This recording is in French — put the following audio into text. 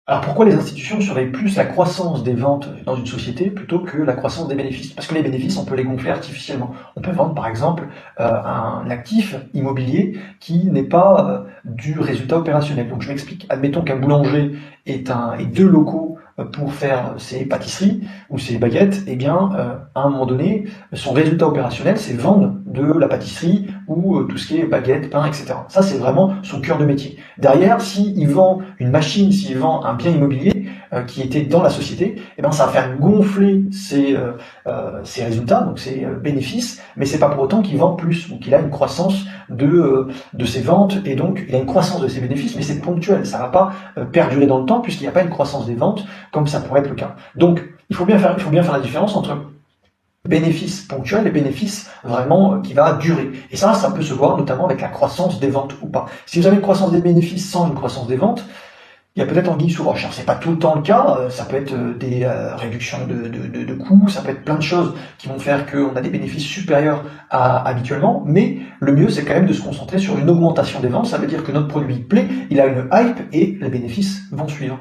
Alors pourquoi les institutions surveillent plus la croissance des ventes dans une société plutôt que la croissance des bénéfices? Parce que les bénéfices, on peut les gonfler artificiellement. On peut vendre par exemple un actif immobilier qui n'est pas du résultat opérationnel. Donc je m'explique. Admettons qu'un boulanger ait deux locaux pour faire ses pâtisseries ou ses baguettes. Eh bien, à un moment donné, son résultat opérationnel, c'est vendre de la pâtisserie ou tout ce qui est baguette, pain, etc. Ça, c'est vraiment son cœur de métier. Derrière, s'il vend une machine, s'il vend un bien immobilier qui était dans la société, eh ben, ça va faire gonfler ses résultats, donc ses bénéfices, mais c'est pas pour autant qu'il vend plus, ou qu'il a une croissance de ses ventes, et donc il a une croissance de ses bénéfices, mais c'est ponctuel, ça va pas perdurer dans le temps, puisqu'il n'y a pas une croissance des ventes, comme ça pourrait être le cas. Donc, il faut bien faire la différence entre bénéfices ponctuels et bénéfices vraiment qui va durer. Et ça peut se voir notamment avec la croissance des ventes ou pas. Si vous avez une croissance des bénéfices sans une croissance des ventes, il y a peut-être anguille sous roche. Alors, c'est pas tout le temps le cas, ça peut être des réductions de coûts, ça peut être plein de choses qui vont faire qu'on a des bénéfices supérieurs à habituellement, mais le mieux c'est quand même de se concentrer sur une augmentation des ventes, ça veut dire que notre produit plaît, il a une hype et les bénéfices vont suivre.